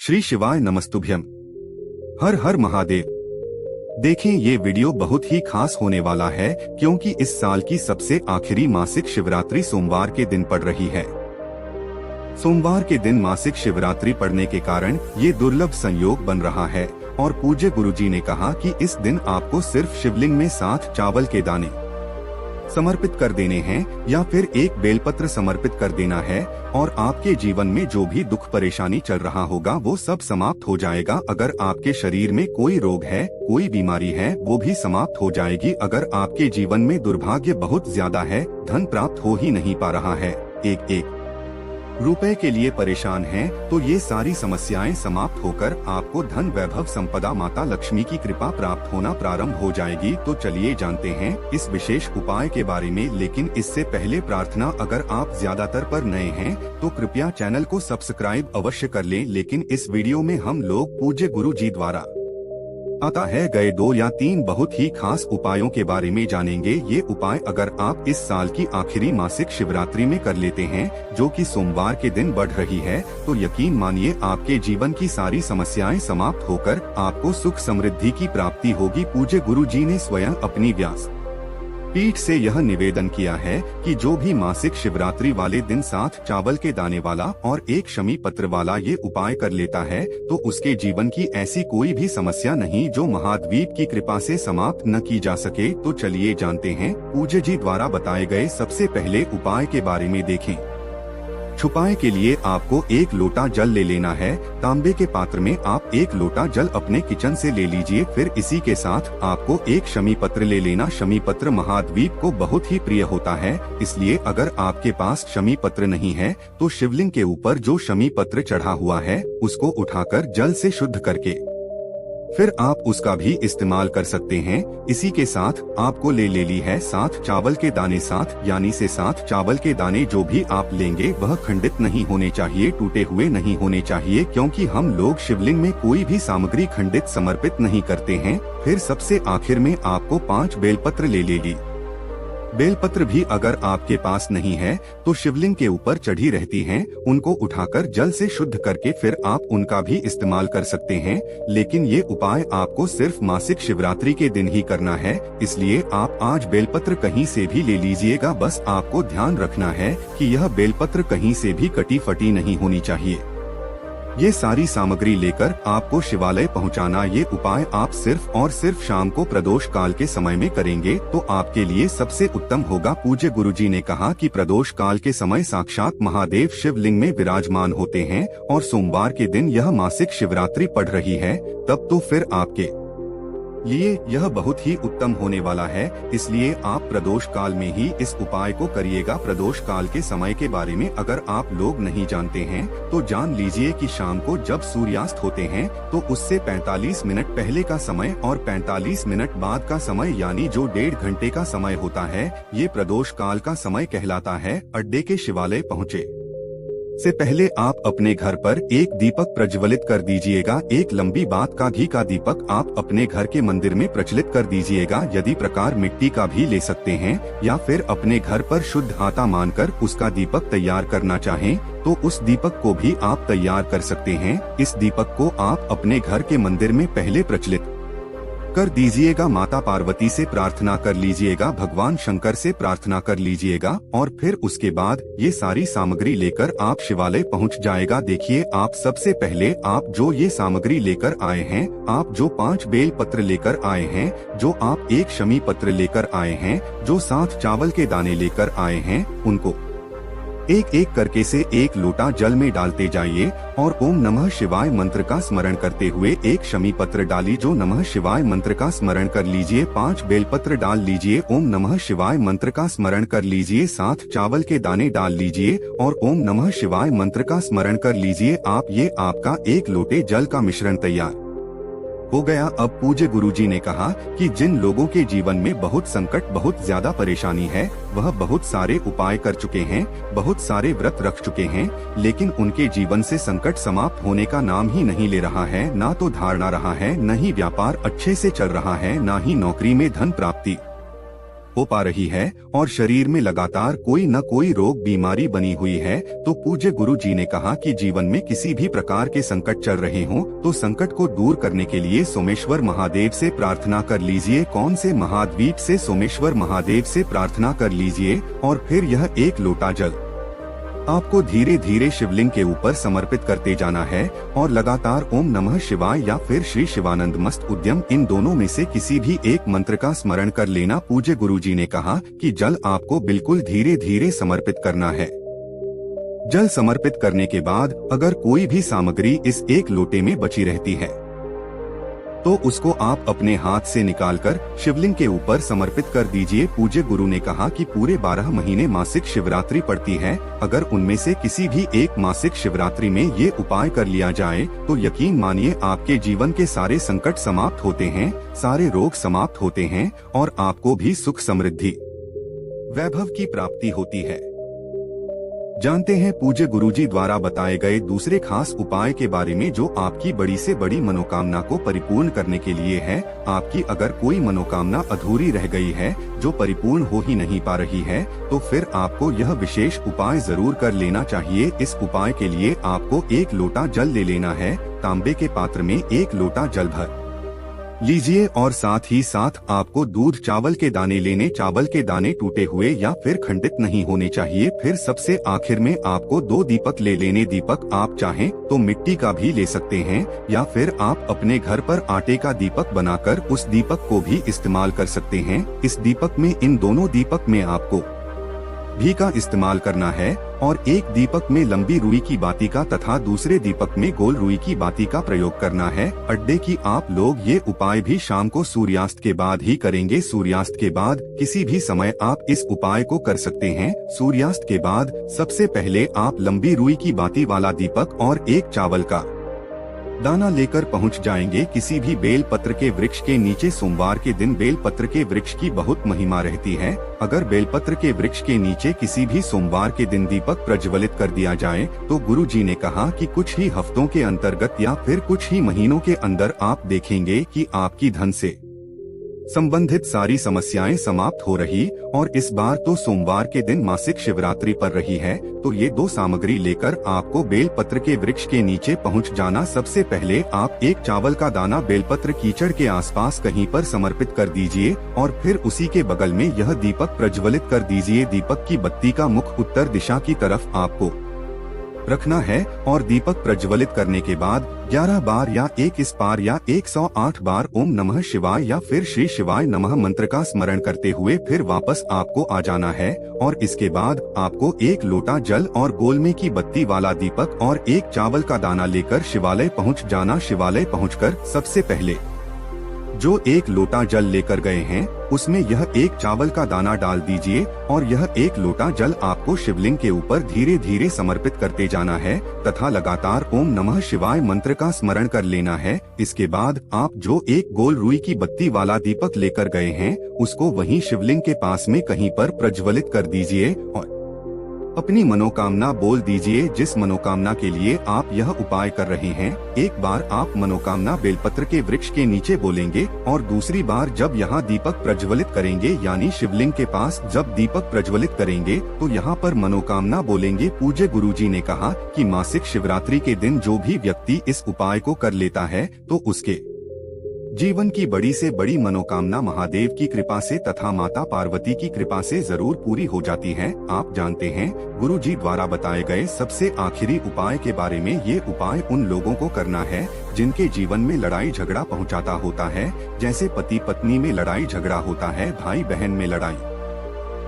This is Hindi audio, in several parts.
श्री शिवाय नमस्तुभ्यम। हर हर महादेव। देखें, ये वीडियो बहुत ही खास होने वाला है क्योंकि इस साल की सबसे आखिरी मासिक शिवरात्रि सोमवार के दिन पड़ रही है। सोमवार के दिन मासिक शिवरात्रि पड़ने के कारण ये दुर्लभ संयोग बन रहा है और पूज्य गुरुजी ने कहा कि इस दिन आपको सिर्फ शिवलिंग में 7 चावल के दाने समर्पित कर देने हैं या फिर एक बेलपत्र समर्पित कर देना है और आपके जीवन में जो भी दुख परेशानी चल रहा होगा वो सब समाप्त हो जाएगा। अगर आपके शरीर में कोई रोग है, कोई बीमारी है, वो भी समाप्त हो जाएगी। अगर आपके जीवन में दुर्भाग्य बहुत ज्यादा है, धन प्राप्त हो ही नहीं पा रहा है, एक रुपए के लिए परेशान हैं, तो ये सारी समस्याएं समाप्त होकर आपको धन वैभव संपदा माता लक्ष्मी की कृपा प्राप्त होना प्रारंभ हो जाएगी। तो चलिए जानते हैं इस विशेष उपाय के बारे में। लेकिन इससे पहले प्रार्थना, अगर आप ज्यादातर पर नए हैं तो कृपया चैनल को सब्सक्राइब अवश्य कर लें। लेकिन इस वीडियो में हम लोग पूज्य गुरु जी द्वारा आता है गए 2 या 3 बहुत ही खास उपायों के बारे में जानेंगे। ये उपाय अगर आप इस साल की आखिरी मासिक शिवरात्रि में कर लेते हैं, जो कि सोमवार के दिन बढ़ रही है, तो यकीन मानिए आपके जीवन की सारी समस्याएं समाप्त होकर आपको सुख समृद्धि की प्राप्ति होगी। पूज्य गुरु जी ने स्वयं अपनी व्यास पीठ से यह निवेदन किया है कि जो भी मासिक शिवरात्रि वाले दिन 7 चावल के दाने वाला और 1 शमी पत्र वाला ये उपाय कर लेता है, तो उसके जीवन की ऐसी कोई भी समस्या नहीं जो महाद्वीप की कृपा से समाप्त न की जा सके। तो चलिए जानते हैं पूज्य जी द्वारा बताए गए सबसे पहले उपाय के बारे में। देखें, छुपाए के लिए आपको 1 लोटा जल ले लेना है। तांबे के पात्र में आप 1 लोटा जल अपने किचन से ले लीजिए। फिर इसी के साथ आपको 1 शमी पत्र ले लेना। शमी पत्र महाद्वीप को बहुत ही प्रिय होता है, इसलिए अगर आपके पास शमी पत्र नहीं है तो शिवलिंग के ऊपर जो शमी पत्र चढ़ा हुआ है उसको उठाकर जल से शुद्ध करके फिर आप उसका भी इस्तेमाल कर सकते हैं। इसी के साथ आपको ले ली है 7 चावल के दाने। 7 यानी से 7 चावल के दाने जो भी आप लेंगे वह खंडित नहीं होने चाहिए, टूटे हुए नहीं होने चाहिए, क्योंकि हम लोग शिवलिंग में कोई भी सामग्री खंडित समर्पित नहीं करते हैं। फिर सबसे आखिर में आपको 5 बेलपत्र ले ली। बेलपत्र भी अगर आपके पास नहीं है तो शिवलिंग के ऊपर चढ़ी रहती हैं, उनको उठाकर जल से शुद्ध करके फिर आप उनका भी इस्तेमाल कर सकते हैं। लेकिन ये उपाय आपको सिर्फ मासिक शिवरात्रि के दिन ही करना है, इसलिए आप आज बेलपत्र कहीं से भी ले लीजिएगा। बस आपको ध्यान रखना है कि यह बेलपत्र कहीं से भी कटी फटी नहीं होनी चाहिए। ये सारी सामग्री लेकर आपको शिवालय पहुंचाना। ये उपाय आप सिर्फ और सिर्फ शाम को प्रदोष काल के समय में करेंगे तो आपके लिए सबसे उत्तम होगा। पूज्य गुरुजी ने कहा कि प्रदोष काल के समय साक्षात महादेव शिवलिंग में विराजमान होते हैं और सोमवार के दिन यह मासिक शिवरात्रि पड़ रही है, तब तो फिर आपके लिए यह बहुत ही उत्तम होने वाला है। इसलिए आप प्रदोष काल में ही इस उपाय को करिएगा। प्रदोष काल के समय के बारे में अगर आप लोग नहीं जानते हैं तो जान लीजिए कि शाम को जब सूर्यास्त होते हैं तो उससे 45 मिनट पहले का समय और 45 मिनट बाद का समय, यानी जो 1.5 घंटे का समय होता है, ये प्रदोष काल का समय कहलाता है। अड्डे के शिवालय पहुँचे से पहले आप अपने घर पर एक दीपक प्रज्वलित कर दीजिएगा। एक लंबी बात का घी का दीपक आप अपने घर के मंदिर में प्रज्वलित कर दीजिएगा। यदि प्रकार मिट्टी का भी ले सकते हैं या फिर अपने घर पर शुद्ध आटा मानकर उसका दीपक तैयार करना चाहें तो उस दीपक को भी आप तैयार कर सकते हैं। इस दीपक को आप अपने घर के मंदिर में पहले प्रज्वलित कर दीजिएगा। माता पार्वती से प्रार्थना कर लीजिएगा, भगवान शंकर से प्रार्थना कर लीजिएगा और फिर उसके बाद ये सारी सामग्री लेकर आप शिवालय पहुंच जाएगा। देखिए, आप सबसे पहले आप जो ये सामग्री लेकर आए हैं, आप जो 5 बेल पत्र लेकर आए हैं, जो आप 1 शमी पत्र लेकर आए हैं, जो 7 चावल के दाने लेकर आए हैं, उनको एक एक करके से 1 लोटा जल में डालते जाइए और ओम नमः शिवाय मंत्र का स्मरण करते हुए 1 शमी पत्र डाली जो नमः शिवाय मंत्र का स्मरण कर लीजिए। 5 बेलपत्र डाल लीजिए, ओम नमः शिवाय मंत्र का स्मरण कर लीजिए। 7 चावल के दाने डाल लीजिए और ओम नमः शिवाय मंत्र का स्मरण कर लीजिए। आपका 1 लोटे जल का मिश्रण तैयार हो गया। अब पूज्य गुरुजी ने कहा कि जिन लोगों के जीवन में बहुत संकट, बहुत ज्यादा परेशानी है, वह बहुत सारे उपाय कर चुके हैं, बहुत सारे व्रत रख चुके हैं, लेकिन उनके जीवन से संकट समाप्त होने का नाम ही नहीं ले रहा है। ना तो धारणा रहा है, न ही व्यापार अच्छे से चल रहा है, ना ही नौकरी में धन प्राप्ति हो पा रही है और शरीर में लगातार कोई न कोई रोग बीमारी बनी हुई है, तो पूज्य गुरु जी ने कहा कि जीवन में किसी भी प्रकार के संकट चल रहे हों तो संकट को दूर करने के लिए सोमेश्वर महादेव से प्रार्थना कर लीजिए। कौन से महाद्वीप से? सोमेश्वर महादेव से प्रार्थना कर लीजिए और फिर यह 1 लोटा जल आपको धीरे धीरे शिवलिंग के ऊपर समर्पित करते जाना है और लगातार ओम नमः शिवाय या फिर श्री शिवानंद मस्त उद्यम, इन दोनों में से किसी भी एक मंत्र का स्मरण कर लेना। पूज्य गुरुजी ने कहा कि जल आपको बिल्कुल धीरे धीरे समर्पित करना है। जल समर्पित करने के बाद अगर कोई भी सामग्री इस 1 लोटे में बची रहती है तो उसको आप अपने हाथ से निकालकर शिवलिंग के ऊपर समर्पित कर दीजिए। पूज्य गुरु ने कहा कि पूरे 12 महीने मासिक शिवरात्रि पड़ती है, अगर उनमें से किसी भी एक मासिक शिवरात्रि में ये उपाय कर लिया जाए तो यकीन मानिए आपके जीवन के सारे संकट समाप्त होते हैं, सारे रोग समाप्त होते हैं और आपको भी सुख समृद्धि वैभव की प्राप्ति होती है। जानते हैं पूज्य गुरुजी द्वारा बताए गए दूसरे खास उपाय के बारे में जो आपकी बड़ी से बड़ी मनोकामना को परिपूर्ण करने के लिए है। आपकी अगर कोई मनोकामना अधूरी रह गई है, जो परिपूर्ण हो ही नहीं पा रही है, तो फिर आपको यह विशेष उपाय जरूर कर लेना चाहिए। इस उपाय के लिए आपको 1 लोटा जल ले लेना है। तांबे के पात्र में 1 लोटा जल भर लीजिए और साथ ही साथ आपको दूध चावल के दाने लेने। चावल के दाने टूटे हुए या फिर खंडित नहीं होने चाहिए। फिर सबसे आखिर में आपको 2 दीपक ले लेने। दीपक आप चाहें तो मिट्टी का भी ले सकते हैं या फिर आप अपने घर पर आटे का दीपक बनाकर उस दीपक को भी इस्तेमाल कर सकते हैं। इस दीपक में, इन दोनों दीपक में आपको घी का इस्तेमाल करना है और एक दीपक में लंबी रुई की बाती का तथा दूसरे दीपक में गोल रुई की बाती का प्रयोग करना है। अड्डे की आप लोग ये उपाय भी शाम को सूर्यास्त के बाद ही करेंगे। सूर्यास्त के बाद किसी भी समय आप इस उपाय को कर सकते हैं। सूर्यास्त के बाद सबसे पहले आप लंबी रुई की बाती वाला दीपक और 1 चावल का दाना लेकर पहुंच जाएंगे किसी भी बेल पत्र के वृक्ष के नीचे। सोमवार के दिन बेल पत्र के वृक्ष की बहुत महिमा रहती है। अगर बेलपत्र के वृक्ष के नीचे किसी भी सोमवार के दिन दीपक प्रज्वलित कर दिया जाए तो गुरु जी ने कहा कि कुछ ही हफ्तों के अंतर्गत या फिर कुछ ही महीनों के अंदर आप देखेंगे कि आपकी धन से संबंधित सारी समस्याएं समाप्त हो रही। और इस बार तो सोमवार के दिन मासिक शिवरात्रि पर रही है, तो ये 2 सामग्री लेकर आपको बेलपत्र के वृक्ष के नीचे पहुंच जाना। सबसे पहले आप 1 चावल का दाना बेलपत्र कीचड़ के आसपास कहीं पर समर्पित कर दीजिए और फिर उसी के बगल में यह दीपक प्रज्वलित कर दीजिए। दीपक की बत्ती का मुख उत्तर दिशा की तरफ आपको रखना है और दीपक प्रज्वलित करने के बाद 11 बार या 1 इस बार या 108 बार ओम नमः शिवाय या फिर श्री शिवाय नमः मंत्र का स्मरण करते हुए फिर वापस आपको आ जाना है। और इसके बाद आपको 1 लोटा जल और गोलमे की बत्ती वाला दीपक और 1 चावल का दाना लेकर शिवालय पहुंच जाना। शिवालय पहुंचकर सबसे पहले जो 1 लोटा जल लेकर गए हैं उसमें यह 1 चावल का दाना डाल दीजिए और यह 1 लोटा जल आपको शिवलिंग के ऊपर धीरे धीरे समर्पित करते जाना है तथा लगातार ओम नमः शिवाय मंत्र का स्मरण कर लेना है। इसके बाद आप जो 1 गोल रुई की बत्ती वाला दीपक लेकर गए हैं उसको वहीं शिवलिंग के पास में कहीं पर प्रज्वलित कर दीजिए और अपनी मनोकामना बोल दीजिए। जिस मनोकामना के लिए आप यह उपाय कर रहे हैं, एक बार आप मनोकामना बेलपत्र के वृक्ष के नीचे बोलेंगे और दूसरी बार जब यहाँ दीपक प्रज्वलित करेंगे यानी शिवलिंग के पास जब दीपक प्रज्वलित करेंगे तो यहाँ पर मनोकामना बोलेंगे। पूज्य गुरुजी ने कहा कि मासिक शिवरात्रि के दिन जो भी व्यक्ति इस उपाय को कर लेता है तो उसके जीवन की बड़ी से बड़ी मनोकामना महादेव की कृपा से तथा माता पार्वती की कृपा से जरूर पूरी हो जाती है। आप जानते हैं गुरुजी द्वारा बताए गए सबसे आखिरी उपाय के बारे में। ये उपाय उन लोगों को करना है जिनके जीवन में लड़ाई झगड़ा पहुंचाता होता है, जैसे पति पत्नी में लड़ाई झगड़ा होता है, भाई बहन में लड़ाई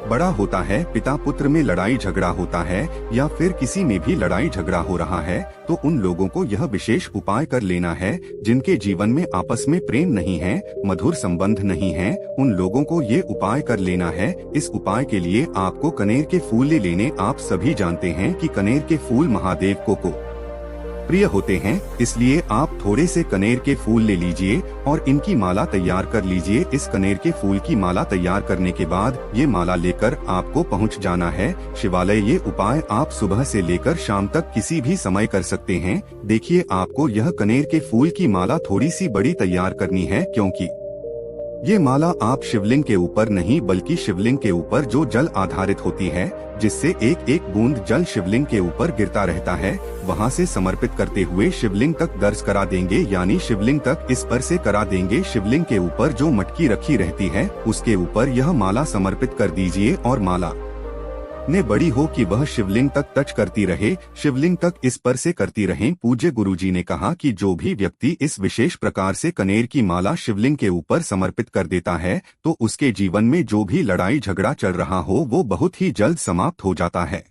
बड़ा होता है, पिता पुत्र में लड़ाई झगड़ा होता है या फिर किसी में भी लड़ाई झगड़ा हो रहा है, तो उन लोगों को यह विशेष उपाय कर लेना है। जिनके जीवन में आपस में प्रेम नहीं है, मधुर संबंध नहीं है, उन लोगों को ये उपाय कर लेना है। इस उपाय के लिए आपको कनेर के फूल ले लेने। आप सभी जानते हैं कि कनेर के फूल महादेव को प्रिय होते हैं, इसलिए आप थोड़े से कनेर के फूल ले लीजिए और इनकी माला तैयार कर लीजिए। इस कनेर के फूल की माला तैयार करने के बाद ये माला लेकर आपको पहुंच जाना है शिवालय। ये उपाय आप सुबह से लेकर शाम तक किसी भी समय कर सकते हैं। देखिए, आपको यह कनेर के फूल की माला थोड़ी सी बड़ी तैयार करनी है क्योंकि ये माला आप शिवलिंग के ऊपर नहीं बल्कि शिवलिंग के ऊपर जो जल आधारित होती है, जिससे एक एक बूंद जल शिवलिंग के ऊपर गिरता रहता है, वहां से समर्पित करते हुए शिवलिंग तक दर्ज करा देंगे, यानी शिवलिंग तक इस पर से करा देंगे। शिवलिंग के ऊपर जो मटकी रखी रहती है उसके ऊपर यह माला समर्पित कर दीजिए और माला ने बड़ी हो कि वह शिवलिंग तक टच करती रहे, शिवलिंग तक इस पर से करती रहें। पूज्य गुरुजी ने कहा कि जो भी व्यक्ति इस विशेष प्रकार से कनेर की माला शिवलिंग के ऊपर समर्पित कर देता है तो उसके जीवन में जो भी लड़ाई झगड़ा चल रहा हो वो बहुत ही जल्द समाप्त हो जाता है।